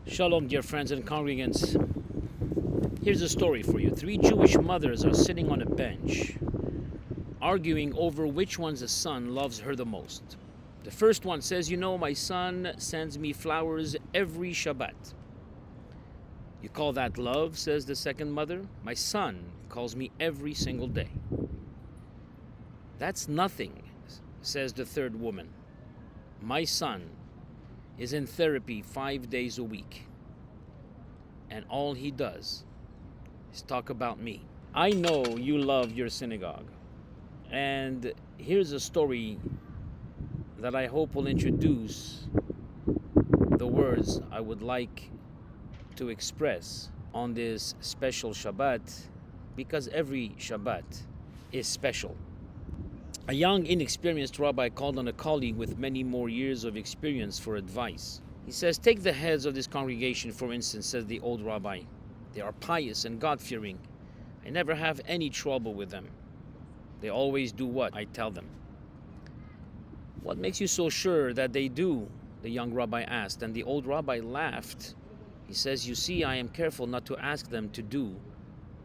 Shalom, dear friends and congregants. Here's a story for you. 3 Jewish mothers are sitting on a bench, arguing over which one's son loves her the most. The first one says, my son sends me flowers every Shabbat. You call that love, says the second mother. My son calls me every single day. That's nothing, says the third woman. My son is in therapy 5 days a week, and all he does is talk about me. I know you love your synagogue, and here's a story that I hope will introduce the words I would like to express on this special Shabbat, because every Shabbat is special. A young, inexperienced rabbi called on a colleague with many more years of experience for advice. He says, take the heads of this congregation, for instance, says the old rabbi. They are pious and God-fearing. I never have any trouble with them. They always do what I tell them. What makes you so sure that they do? The young rabbi asked, and the old rabbi laughed. He says, you see, I am careful not to ask them to do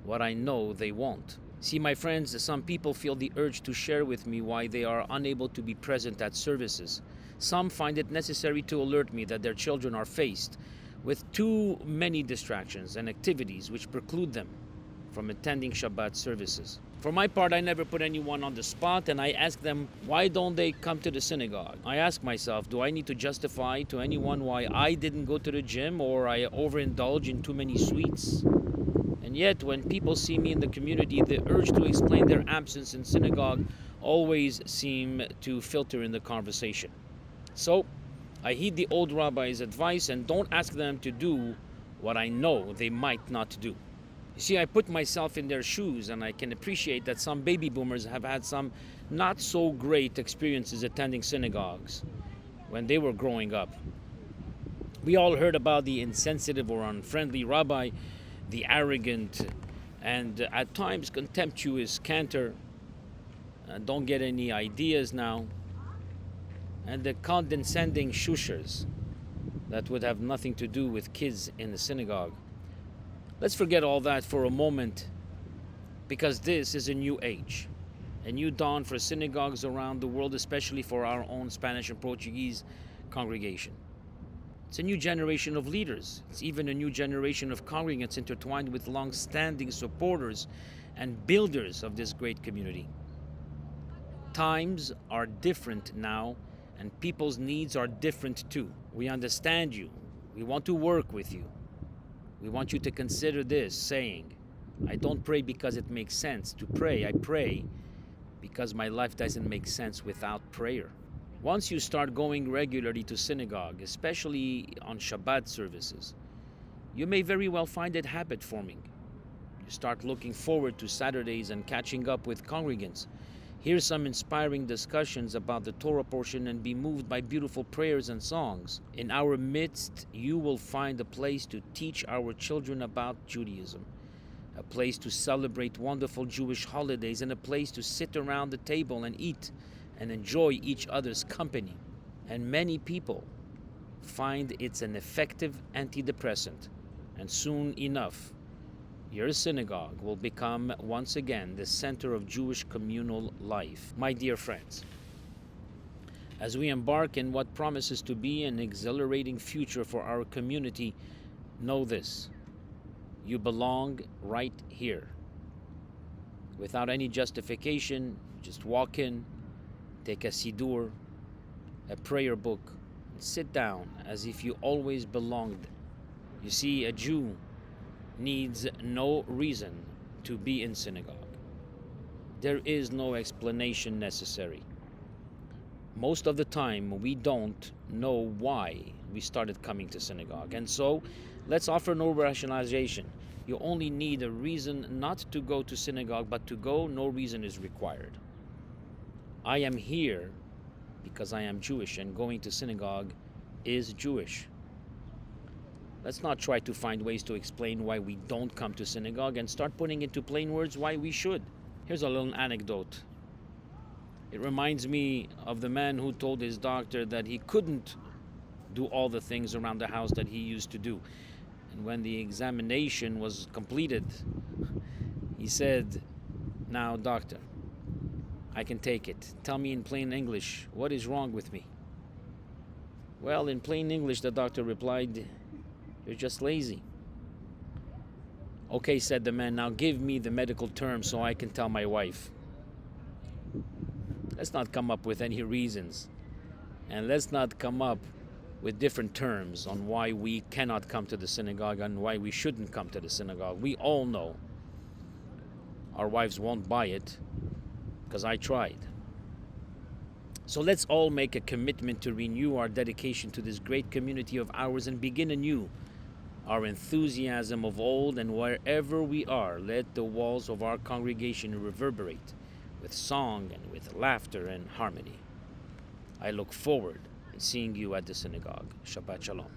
what I know they won't. See, my friends, some people feel the urge to share with me why they are unable to be present at services. Some find it necessary to alert me that their children are faced with too many distractions and activities which preclude them from attending Shabbat services. For my part, I never put anyone on the spot, and I ask them, why don't they come to the synagogue? I ask myself, do I need to justify to anyone why I didn't go to the gym or I overindulge in too many sweets? And yet, when people see me in the community, the urge to explain their absence in synagogue always seem to filter in the conversation. So, I heed the old rabbi's advice and don't ask them to do what I know they might not do. You see, I put myself in their shoes, and I can appreciate that some baby boomers have had some not so great experiences attending synagogues when they were growing up. We all heard about the insensitive or unfriendly rabbi, the arrogant and at times contemptuous cantor, don't get any ideas now, and the condescending shushers that would have nothing to do with kids in the synagogue. Let's forget all that for a moment, because this is a new age, a new dawn for synagogues around the world, especially for our own Spanish and Portuguese congregation. It's a new generation of leaders. It's even a new generation of congregants intertwined with long-standing supporters and builders of this great community. Times are different now, and people's needs are different too. We understand you. We want to work with you. We want you to consider this, saying, I don't pray because it makes sense to pray. I pray because my life doesn't make sense without prayer. Once you start going regularly to synagogue, especially on Shabbat services, you may very well find it habit forming. You start looking forward to Saturdays and catching up with congregants, hear some inspiring discussions about the Torah portion, and be moved by beautiful prayers and songs. In our midst, you will find a place to teach our children about Judaism, a place to celebrate wonderful Jewish holidays, and a place to sit around the table and eat and enjoy each other's company. And many people find it's an effective antidepressant. And soon enough, your synagogue will become once again the center of Jewish communal life. My dear friends, as we embark in what promises to be an exhilarating future for our community, know this: you belong right here. Without any justification, just walk in, take a siddur, a prayer book, and sit down as if you always belonged. You see, a Jew needs no reason to be in synagogue. There is no explanation necessary. Most of the time, we don't know why we started coming to synagogue. And so, let's offer no rationalization. You only need a reason not to go to synagogue, but to go, no reason is required. I am here because I am Jewish, and going to synagogue is Jewish. Let's not try to find ways to explain why we don't come to synagogue and start putting into plain words why we should. Here's a little anecdote. It reminds me of the man who told his doctor that he couldn't do all the things around the house that he used to do. And when the examination was completed, he said, "Now, doctor, I can take it. Tell me in plain English, what is wrong with me?" "Well, in plain English," the doctor replied, "you're just lazy." "Okay," said the man, "now give me the medical term so I can tell my wife." Let's not come up with any reasons. And let's not come up with different terms on why we cannot come to the synagogue and why we shouldn't come to the synagogue. We all know our wives won't buy it because I tried. So let's all make a commitment to renew our dedication to this great community of ours and begin anew our enthusiasm of old, and wherever we are, let the walls of our congregation reverberate with song and with laughter and harmony. I look forward to seeing you at the synagogue. Shabbat Shalom.